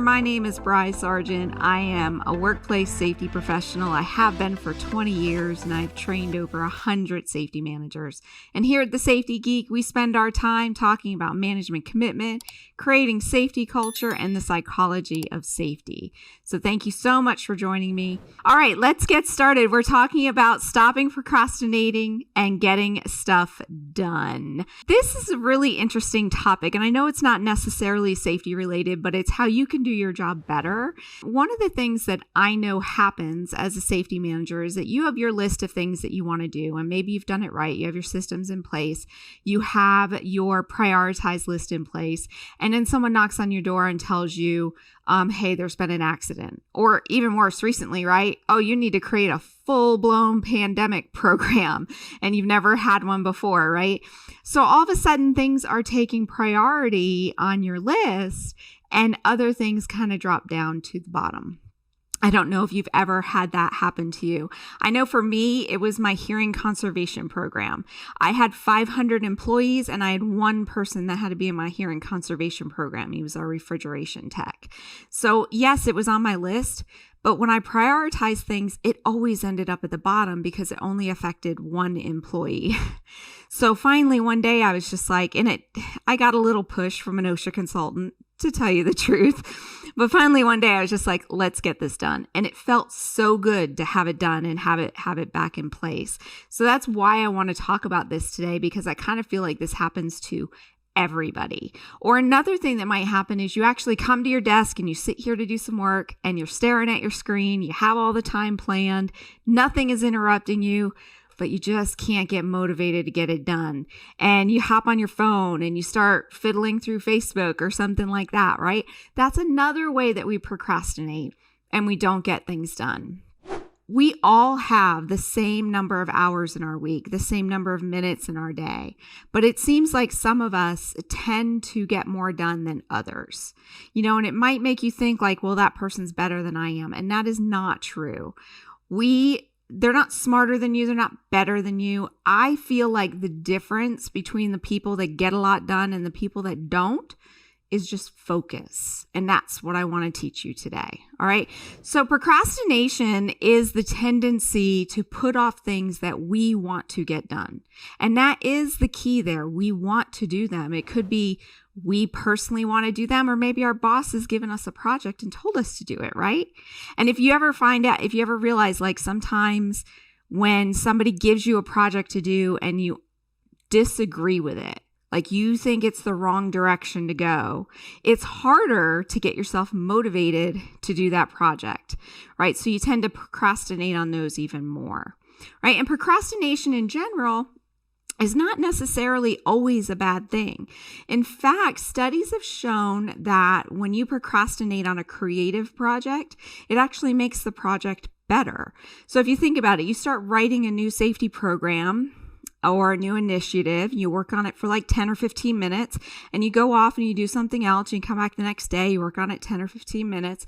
My name is Bri Sargent. I am a workplace safety professional. I have been for 20 years and I've trained over 100 safety managers. And here at the Safety Geek, we spend our time talking about management commitment, creating safety culture, and the psychology of safety. So thank you so much for joining me. All right, let's get started. We're talking about stopping procrastinating and getting stuff done. This is a really interesting topic, and I know it's not necessarily safety related, but it's how you can do your job better. One of the things that I know happens as a safety manager is that you have your list of things that you want to do, and maybe you've done it right. You have your systems in place. You have your prioritized list in place, and then someone knocks on your door and tells you, hey, there's been an accident. Or even worse recently, right? Oh, you need to create a full-blown pandemic program and you've never had one before, right? So all of a sudden things are taking priority on your list and other things kind of drop down to the bottom. I don't know if you've ever had that happen to you. I know for me, it was my hearing conservation program. I had 500 employees and I had one person that had to be in my hearing conservation program. He was our refrigeration tech. So yes, it was on my list, but when I prioritized things, it always ended up at the bottom because it only affected one employee. So finally, one day I was just like, I got a little push from an OSHA consultant, to tell you the truth. But finally one day I was just like, let's get this done. And it felt so good to have it done and have it back in place. So that's why I want to talk about this today, because I kind of feel like this happens to everybody. Or another thing that might happen is you actually come to your desk and you sit here to do some work and you're staring at your screen. You have all the time planned. Nothing is interrupting you, but you just can't get motivated to get it done. And you hop on your phone and you start fiddling through Facebook or something like that, right? That's another way that we procrastinate and we don't get things done. We all have the same number of hours in our week, the same number of minutes in our day, but it seems like some of us tend to get more done than others, and it might make you think like, well, that person's better than I am. And that is not true. They're not smarter than you. They're not better than you. I feel like the difference between the people that get a lot done and the people that don't is just focus. And that's what I want to teach you today. All right. So procrastination is the tendency to put off things that we want to get done. And that is the key there. We want to do them. It could be we personally want to do them, or maybe our boss has given us a project and told us to do it, right? And if you ever realize, like, sometimes when somebody gives you a project to do and you disagree with it, like you think it's the wrong direction to go, it's harder to get yourself motivated to do that project, right? So you tend to procrastinate on those even more, right? And procrastination in general is not necessarily always a bad thing. In fact, studies have shown that when you procrastinate on a creative project, it actually makes the project better. So if you think about it, you start writing a new safety program or a new initiative, you work on it for like 10 or 15 minutes, and you go off and you do something else, and you come back the next day, you work on it 10 or 15 minutes.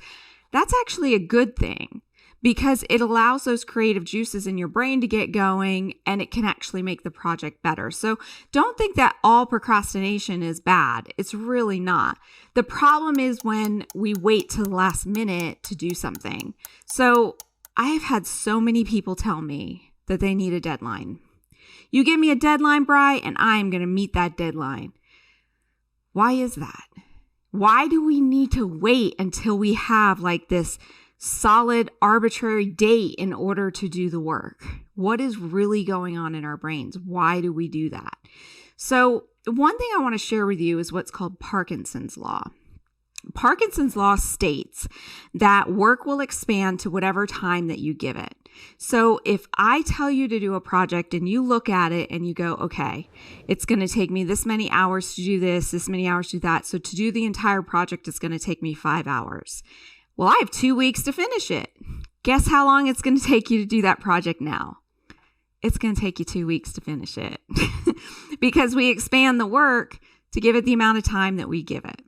That's actually a good thing, because it allows those creative juices in your brain to get going and it can actually make the project better. So don't think that all procrastination is bad. It's really not. The problem is when we wait till the last minute to do something. So I have had so many people tell me that they need a deadline. You give me a deadline, Bri, and I am going to meet that deadline. Why is that? Why do we need to wait until we have like this solid arbitrary date in order to do the work? What is really going on in our brains? Why do we do that? So one thing I want to share with you is what's called Parkinson's law. Parkinson's law states that work will expand to whatever time that you give it. So if I tell you to do a project and you look at it and you go, okay, it's going to take me this many hours to do this many hours to do that. So to do the entire project, it's going to take me 5 hours. Well, I have 2 weeks to finish it. Guess how long it's going to take you to do that project now? It's going to take you 2 weeks to finish it because we expand the work to give it the amount of time that we give it.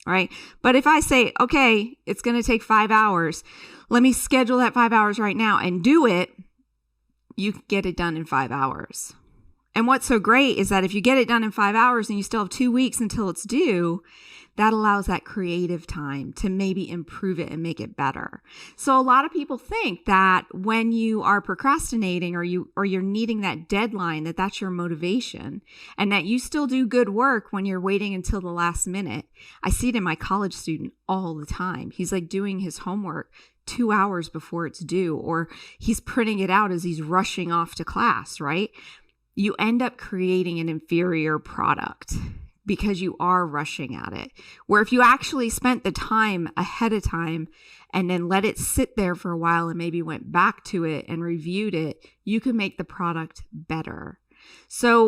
All right. But if I say, okay, it's going to take 5 hours, let me schedule that 5 hours right now and do it, you can get it done in 5 hours. And what's so great is that if you get it done in 5 hours and you still have 2 weeks until it's due, that allows that creative time to maybe improve it and make it better. So a lot of people think that when you are procrastinating or you're needing that deadline, that's your motivation, and that you still do good work when you're waiting until the last minute. I see it in my college student all the time. He's like doing his homework 2 hours before it's due, or he's printing it out as he's rushing off to class, right? You end up creating an inferior product because you are rushing at it. Where if you actually spent the time ahead of time and then let it sit there for a while and maybe went back to it and reviewed it, you can make the product better. So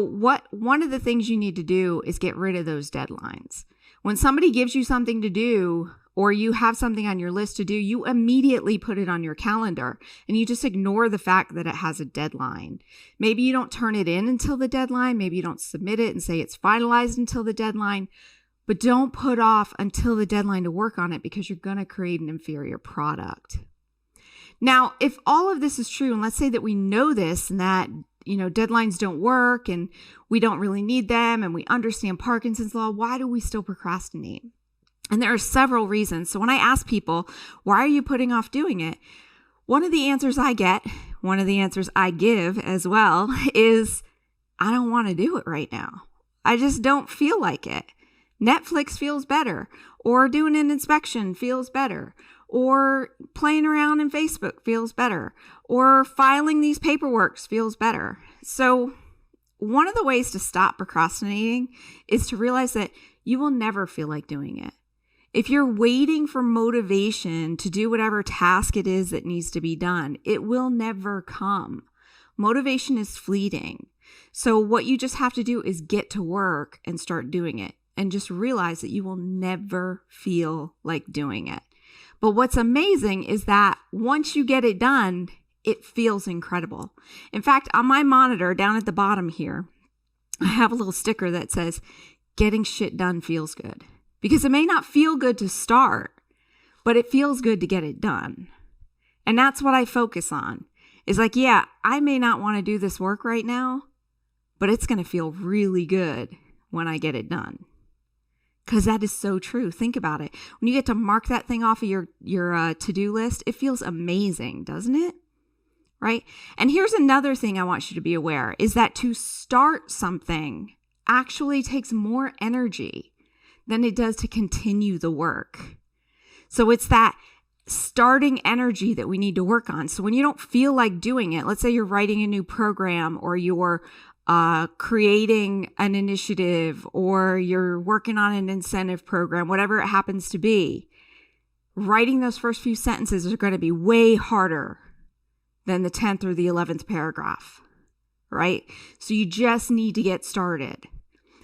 one of the things you need to do is get rid of those deadlines. When somebody gives you something to do, or you have something on your list to do, you immediately put it on your calendar and you just ignore the fact that it has a deadline. Maybe you don't turn it in until the deadline. Maybe you don't submit it and say it's finalized until the deadline, but don't put off until the deadline to work on it, because you're going to create an inferior product. Now, if all of this is true, and let's say that we know this and that, deadlines don't work and we don't really need them and we understand Parkinson's law, why do we still procrastinate? And there are several reasons. So when I ask people, why are you putting off doing it? One of the answers I get, one of the answers I give as well, is I don't want to do it right now. I just don't feel like it. Netflix feels better, or doing an inspection feels better, or playing around in Facebook feels better, or filing these paperworks feels better. So one of the ways to stop procrastinating is to realize that you will never feel like doing it. If you're waiting for motivation to do whatever task it is that needs to be done, it will never come. Motivation is fleeting. So what you just have to do is get to work and start doing it, and just realize that you will never feel like doing it. But what's amazing is that once you get it done, it feels incredible. In fact, on my monitor down at the bottom here, I have a little sticker that says, "Getting shit done feels good." Because it may not feel good to start, but it feels good to get it done. And that's what I focus on. Is like, yeah, I may not want to do this work right now, but it's going to feel really good when I get it done. Because that is so true. Think about it. When you get to mark that thing off of your to-do list, it feels amazing, doesn't it? Right? And here's another thing I want you to be aware, is that to start something actually takes more energy than it does to continue the work. So it's that starting energy that we need to work on. So when you don't feel like doing it, let's say you're writing a new program, or you're creating an initiative, or you're working on an incentive program, whatever it happens to be, writing those first few sentences are going to be way harder than the 10th or the 11th paragraph, right? So you just need to get started.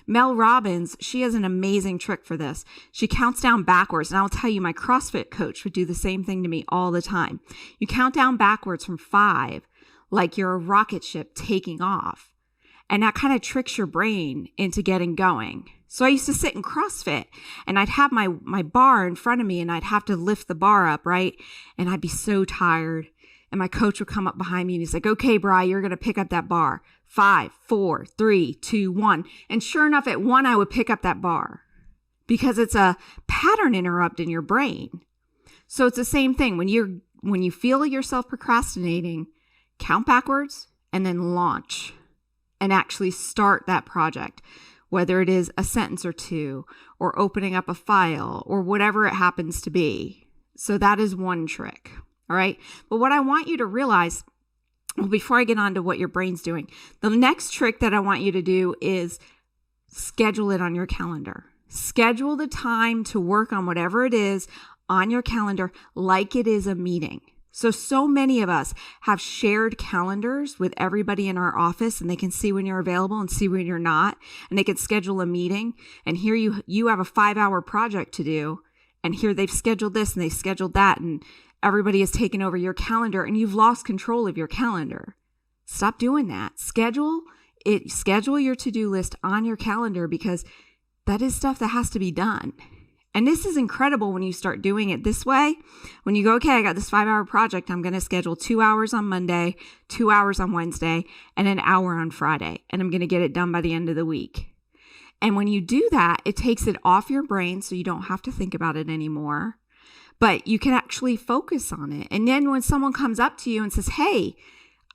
Mel Robbins, she has an amazing trick for this. She counts down backwards. And I'll tell you, my CrossFit coach would do the same thing to me all the time. You count down backwards from 5, like you're a rocket ship taking off. And that kind of tricks your brain into getting going. So I used to sit in CrossFit and I'd have my bar in front of me and I'd have to lift the bar up, right? And I'd be so tired. And my coach would come up behind me and he's like, "Okay, Bri, you're going to pick up that bar. 5, 4, 3, 2, 1. And sure enough, at 1, I would pick up that bar, because it's a pattern interrupt in your brain. So it's the same thing. When you feel yourself procrastinating, count backwards and then launch and actually start that project, whether it is a sentence or two, or opening up a file, or whatever it happens to be. So that is one trick. All right. But what I want you to realize, well, before I get on to what your brain's doing, the next trick that I want you to do is schedule it on your calendar. Schedule the time to work on whatever it is on your calendar like it is a meeting. So many of us have shared calendars with everybody in our office, and they can see when you're available and see when you're not, and they can schedule a meeting. And here you have a 5-hour project to do, and here they've scheduled this and they've scheduled that, and everybody has taken over your calendar and you've lost control of your calendar. Stop doing that. Schedule your to-do list on your calendar, because that is stuff that has to be done. And this is incredible when you start doing it this way. When you go, okay, I got this 5-hour project. I'm going to schedule 2 hours on Monday, 2 hours on Wednesday, and an hour on Friday. And I'm going to get it done by the end of the week. And when you do that, it takes it off your brain so you don't have to think about it anymore. But you can actually focus on it. And then when someone comes up to you and says, hey,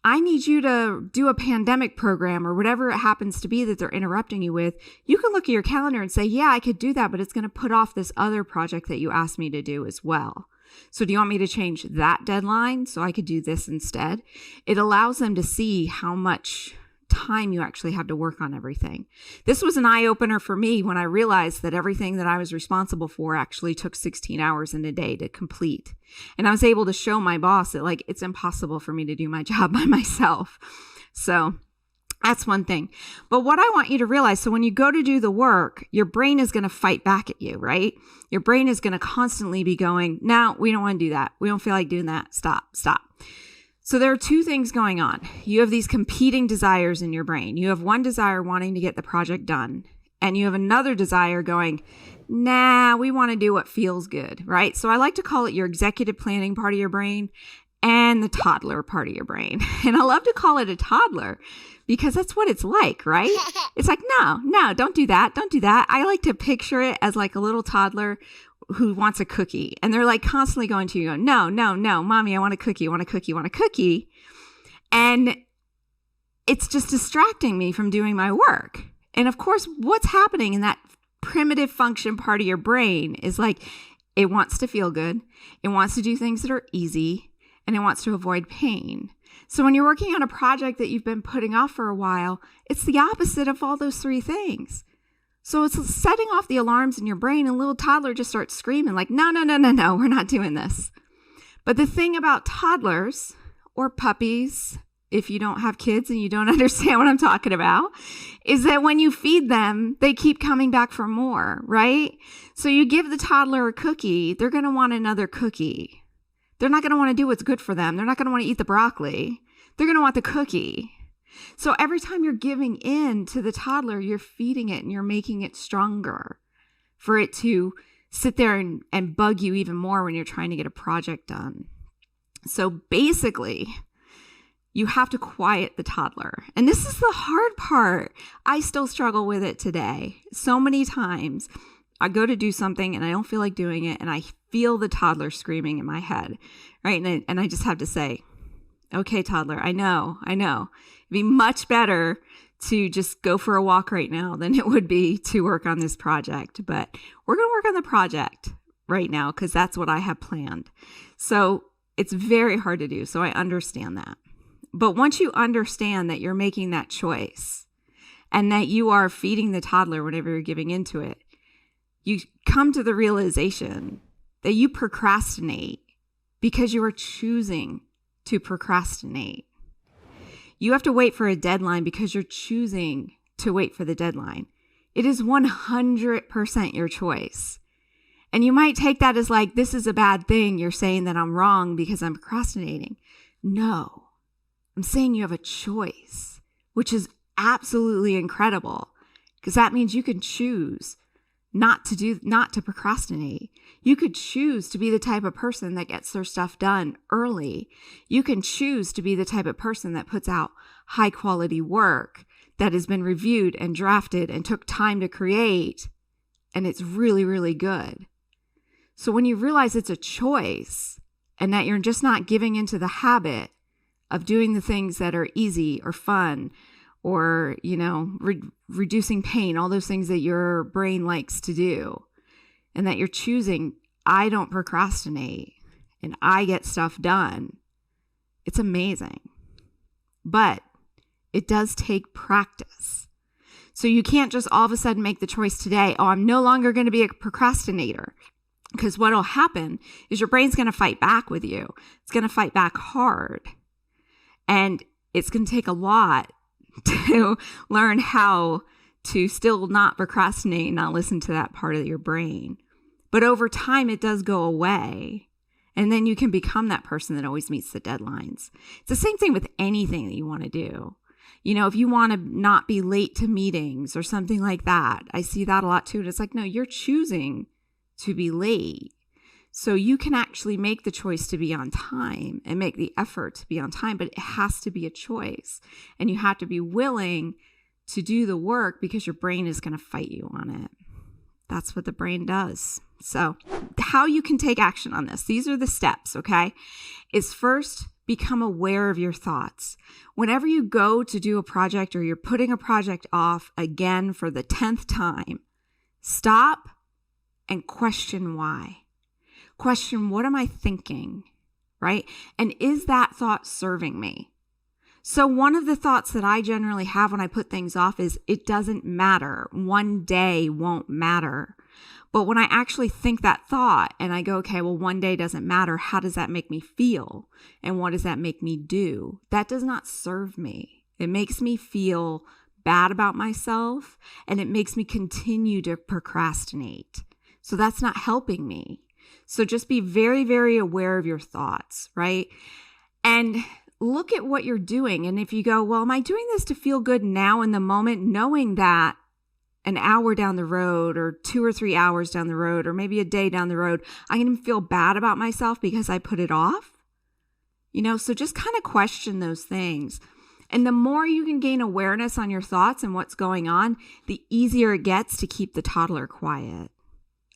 I need you to do a pandemic program or whatever it happens to be that they're interrupting you with, you can look at your calendar and say, yeah, I could do that, but it's going to put off this other project that you asked me to do as well. So do you want me to change that deadline so I could do this instead? It allows them to see how much time you actually have to work on everything. This was an eye-opener for me when I realized that everything that I was responsible for actually took 16 hours in a day to complete. And I was able to show my boss that it's impossible for me to do my job by myself. So that's one thing. But what I want you to realize, so when you go to do the work, your brain is going to fight back at you, right? Your brain is going to constantly be going, no, we don't want to do that. We don't feel like doing that. Stop. So there are two things going on. You have these competing desires in your brain. You have one desire wanting to get the project done, and you have another desire going, nah, we want to do what feels good, right? So I like to call it your executive planning part of your brain and the toddler part of your brain. And I love to call it a toddler because that's what it's like, right? It's like, no, don't do that. Don't do that. I like to picture it as like a little toddler who wants a cookie. And they're constantly going to you, no, mommy, I want a cookie, I want a cookie, I want a cookie. And it's just distracting me from doing my work. And of course, what's happening in that primitive function part of your brain is it wants to feel good. It wants to do things that are easy, and it wants to avoid pain. So when you're working on a project that you've been putting off for a while, it's the opposite of all those three things. So it's setting off the alarms in your brain, and little toddler just starts screaming no, we're not doing this. But the thing about toddlers or puppies, if you don't have kids and you don't understand what I'm talking about, is that when you feed them, they keep coming back for more, right? So you give the toddler a cookie, they're going to want another cookie. They're not going to want to do what's good for them. They're not going to want to eat the broccoli. They're going to want the cookie. So every time you're giving in to the toddler, you're feeding it and you're making it stronger for it to sit there and bug you even more when you're trying to get a project done. So basically, you have to quiet the toddler. And this is the hard part. I still struggle with it today. So many times I go to do something and I don't feel like doing it, and I feel the toddler screaming in my head, right? And I just have to say, okay, toddler, I know. It'd be much better to just go for a walk right now than it would be to work on this project. But we're going to work on the project right now because that's what I have planned. So it's very hard to do. So I understand that. But once you understand that you're making that choice and that you are feeding the toddler whenever you're giving into it, you come to the realization that you procrastinate because you are choosing to procrastinate. You have to wait for a deadline because you're choosing to wait for the deadline. It is 100% your choice. And you might take that as this is a bad thing. You're saying that I'm wrong because I'm procrastinating. No, I'm saying you have a choice, which is absolutely incredible because that means you can choose not to procrastinate. You could choose to be the type of person that gets their stuff done early. You can choose to be the type of person that puts out high quality work that has been reviewed and drafted and took time to create, and it's really, really good. So when you realize it's a choice and that you're just not giving into the habit of doing the things that are easy or fun or, reducing pain, all those things that your brain likes to do, and that you're choosing, I don't procrastinate and I get stuff done, it's amazing. But it does take practice. So you can't just all of a sudden make the choice today, I'm no longer going to be a procrastinator. Because what will happen is your brain's going to fight back with you. It's going to fight back hard. And it's going to take a lot to learn how to still not procrastinate and not listen to that part of your brain. But over time, it does go away. And then you can become that person that always meets the deadlines. It's the same thing with anything that you want to do. If you want to not be late to meetings or something like that, I see that a lot too. And it's no, you're choosing to be late. So you can actually make the choice to be on time and make the effort to be on time, but it has to be a choice. And you have to be willing to do the work because your brain is going to fight you on it. That's what the brain does. So how you can take action on this, these are the steps, okay? Is first, become aware of your thoughts. Whenever you go to do a project or you're putting a project off again for the 10th time, stop and question why. Question, what am I thinking, right? And is that thought serving me? So one of the thoughts that I generally have when I put things off is it doesn't matter. One day won't matter. But when I actually think that thought and I go, okay, well, one day doesn't matter. How does that make me feel? And what does that make me do? That does not serve me. It makes me feel bad about myself and it makes me continue to procrastinate. So that's not helping me. So just be very, very aware of your thoughts, right? And look at what you're doing. And if you go, well, am I doing this to feel good now in the moment, knowing that an hour down the road or 2 or 3 hours down the road or maybe a day down the road, I'm going to feel bad about myself because I put it off? So just kind of question those things. And the more you can gain awareness on your thoughts and what's going on, the easier it gets to keep the toddler quiet.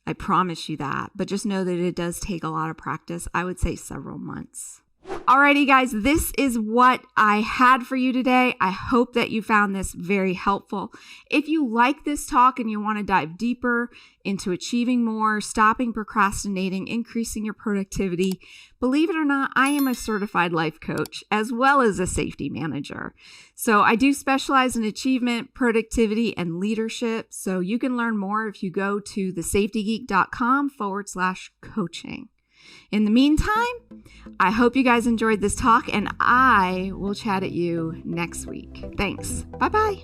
I promise you that, but just know that it does take a lot of practice. I would say several months. Alrighty, guys, this is what I had for you today. I hope that you found this very helpful. If you like this talk and you want to dive deeper into achieving more, stopping procrastinating, increasing your productivity, believe it or not, I am a certified life coach as well as a safety manager. So I do specialize in achievement, productivity, and leadership. So you can learn more if you go to thesafetygeek.com/coaching. In the meantime, I hope you guys enjoyed this talk and I will chat at you next week. Thanks. Bye-bye.